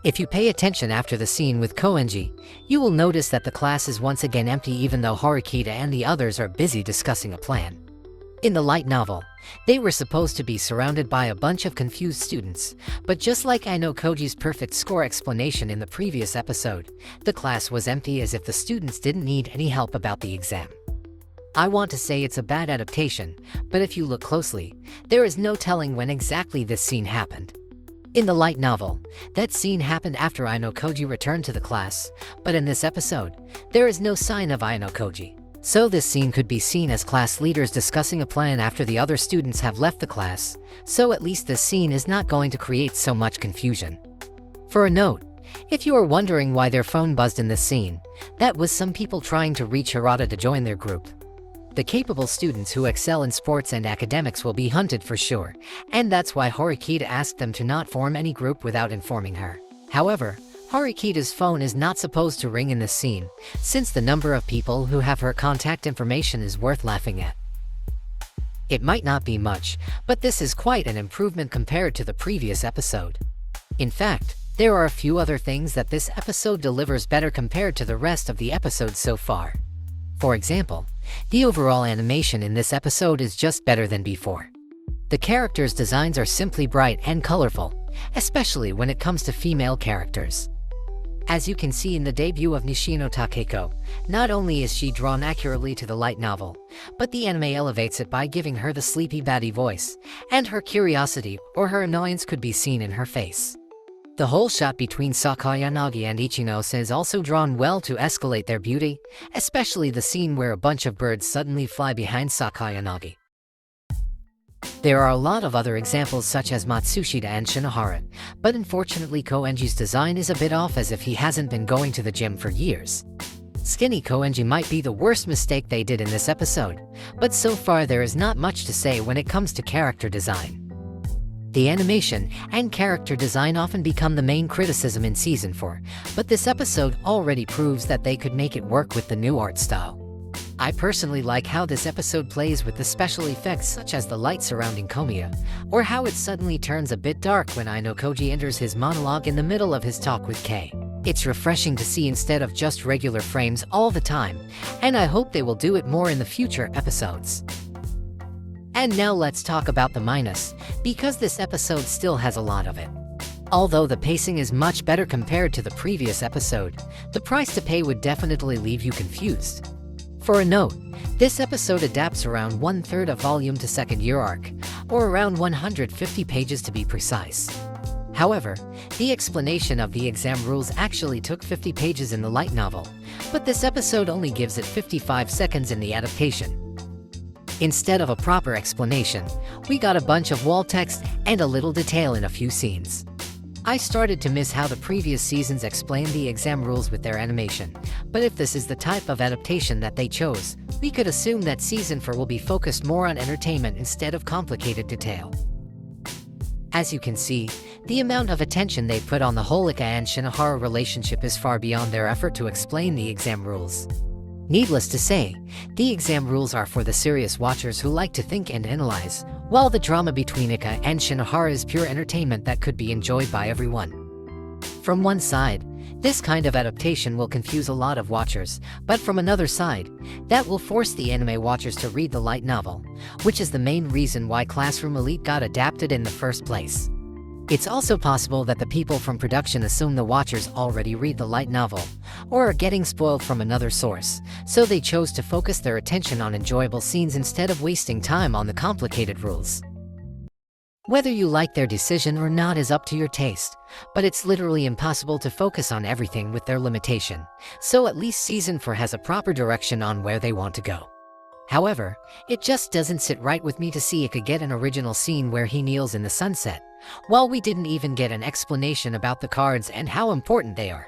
If you pay attention after the scene with Koenji, you will notice that the class is once again empty even though Horikita and the others are busy discussing a plan. In the light novel, they were supposed to be surrounded by a bunch of confused students, but just like Ayanokoji's perfect score explanation in the previous episode, the class was empty as if the students didn't need any help about the exam. I want to say it's a bad adaptation, but if you look closely, there is no telling when exactly this scene happened. In the light novel, that scene happened after Ayanokoji returned to the class, but in this episode, there is no sign of Ayanokoji. So this scene could be seen as class leaders discussing a plan after the other students have left the class, so at least this scene is not going to create so much confusion. For a note, if you are wondering why their phone buzzed in this scene, that was some people trying to reach Hirata to join their group. The capable students who excel in sports and academics will be hunted for sure, and that's why Horikita asked them to not form any group without informing her. However, Horikita's phone is not supposed to ring in this scene, since the number of people who have her contact information is worth laughing at. It might not be much, but this is quite an improvement compared to the previous episode. In fact, there are a few other things that this episode delivers better compared to the rest of the episodes so far. For example, the overall animation in this episode is just better than before. The characters' designs are simply bright and colorful, especially when it comes to female characters. As you can see in the debut of Nishino Takeko, not only is she drawn accurately to the light novel, but the anime elevates it by giving her the sleepy baddie voice, and her curiosity or her annoyance could be seen in her face. The whole shot between Sakayanagi and Ichinose is also drawn well to escalate their beauty, especially the scene where a bunch of birds suddenly fly behind Sakayanagi. There are a lot of other examples such as Matsushita and Shinohara, but unfortunately Koenji's design is a bit off as if he hasn't been going to the gym for years. Skinny Koenji might be the worst mistake they did in this episode, but so far there is not much to say when it comes to character design. The animation and character design often become the main criticism in Season 4, but this episode already proves that they could make it work with the new art style. I personally like how this episode plays with the special effects such as the light surrounding Komiya, or how it suddenly turns a bit dark when Ayanokoji enters his monologue in the middle of his talk with Kei. It's refreshing to see instead of just regular frames all the time, and I hope they will do it more in the future episodes. And now let's talk about the minus, because this episode still has a lot of it. Although the pacing is much better compared to the previous episode, the price to pay would definitely leave you confused. For a note, this episode adapts around 1/3 of volume to second year arc, or around 150 pages to be precise. However, the explanation of the exam rules actually took 50 pages in the light novel, but this episode only gives it 55 seconds in the adaptation. Instead of a proper explanation, we got a bunch of wall text and a little detail in a few scenes. I started to miss how the previous seasons explained the exam rules with their animation, but if this is the type of adaptation that they chose, we could assume that Season 4 will be focused more on entertainment instead of complicated detail. As you can see, the amount of attention they put on the Holika and Shinohara relationship is far beyond their effort to explain the exam rules. Needless to say, the exam rules are for the serious watchers who like to think and analyze, while the drama between Ika and Shinohara is pure entertainment that could be enjoyed by everyone. From one side, this kind of adaptation will confuse a lot of watchers, but from another side, that will force the anime watchers to read the light novel, which is the main reason why Classroom Elite got adapted in the first place. It's also possible that the people from production assume the watchers already read the light novel, or are getting spoiled from another source, so they chose to focus their attention on enjoyable scenes instead of wasting time on the complicated rules. Whether you like their decision or not is up to your taste, but it's literally impossible to focus on everything with their limitation, so at least Season 4 has a proper direction on where they want to go. However, it just doesn't sit right with me to see Ika get an original scene where he kneels in the sunset, while we didn't even get an explanation about the cards and how important they are.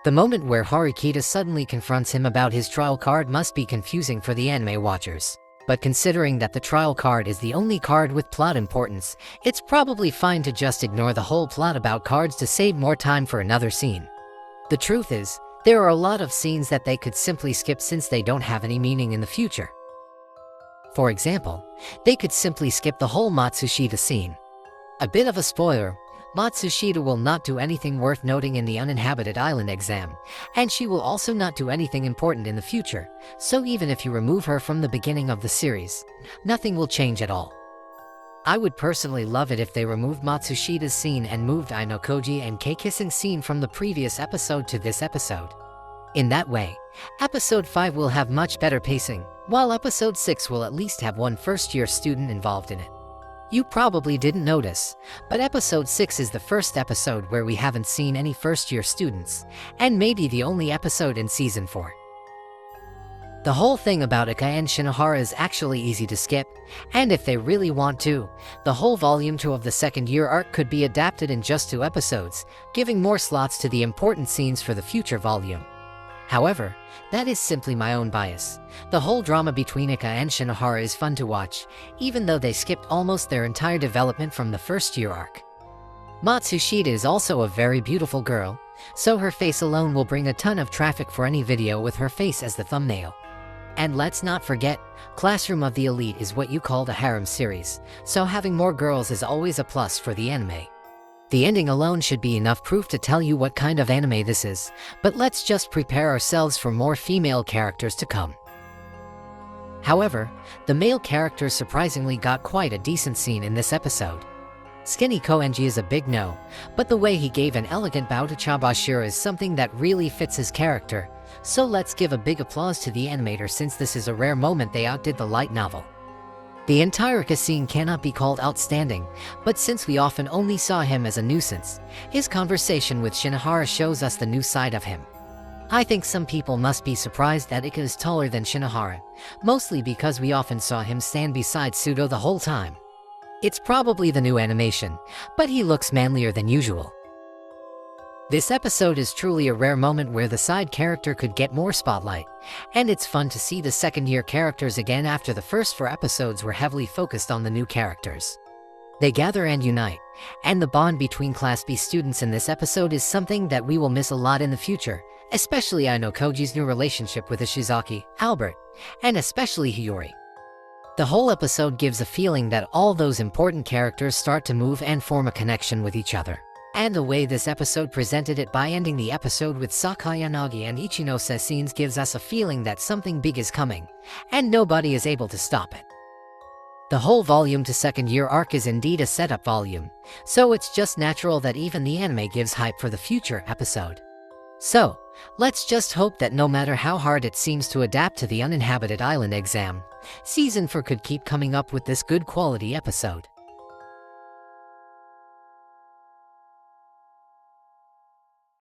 The moment where Horikita suddenly confronts him about his trial card must be confusing for the anime watchers. But considering that the trial card is the only card with plot importance, it's probably fine to just ignore the whole plot about cards to save more time for another scene. The truth is, there are a lot of scenes that they could simply skip since they don't have any meaning in the future. For example, they could simply skip the whole Matsushita scene. A bit of a spoiler, Matsushita will not do anything worth noting in the uninhabited island exam, and she will also not do anything important in the future, so even if you remove her from the beginning of the series, nothing will change at all. I would personally love it if they removed Matsushita's scene and moved Ayanokoji and Kei kissing scene from the previous episode to this episode. In that way, episode 5 will have much better pacing, while episode 6 will at least have one first-year student involved in it. You probably didn't notice, but episode 6 is the first episode where we haven't seen any first-year students, and maybe the only episode in season 4. The whole thing about Ika and Shinohara is actually easy to skip, and if they really want to, the whole volume 2 of the second year arc could be adapted in just 2 episodes, giving more slots to the important scenes for the future volume. However, that is simply my own bias. The whole drama between Ika and Shinohara is fun to watch, even though they skipped almost their entire development from the first year arc. Matsushita is also a very beautiful girl, so her face alone will bring a ton of traffic for any video with her face as the thumbnail. And let's not forget, Classroom of the Elite is what you call the harem series, so having more girls is always a plus for the anime. The ending alone should be enough proof to tell you what kind of anime this is, but let's just prepare ourselves for more female characters to come. However, the male characters surprisingly got quite a decent scene in this episode. Skinny Koenji is a big no, but the way he gave an elegant bow to Chabashira is something that really fits his character, so let's give a big applause to the animator since this is a rare moment they outdid the light novel. The entire scene cannot be called outstanding, but since we often only saw him as a nuisance, his conversation with Shinohara shows us the new side of him. I think some people must be surprised that Ika is taller than Shinohara, mostly because we often saw him stand beside Sudo the whole time. It's probably the new animation, but he looks manlier than usual. This episode is truly a rare moment where the side character could get more spotlight, and it's fun to see the second-year characters again after the first 4 episodes were heavily focused on the new characters. They gather and unite, and the bond between Class B students in this episode is something that we will miss a lot in the future, especially Ayanokoji's new relationship with Ishizaki, Albert, and especially Hiyori. The whole episode gives a feeling that all those important characters start to move and form a connection with each other. And the way this episode presented it by ending the episode with Sakayanagi and Ichinose scenes gives us a feeling that something big is coming, and nobody is able to stop it. The whole volume to second year arc is indeed a setup volume, so it's just natural that even the anime gives hype for the future episode. So, let's just hope that no matter how hard it seems to adapt to the uninhabited island exam, Season 4 could keep coming up with this good quality episode.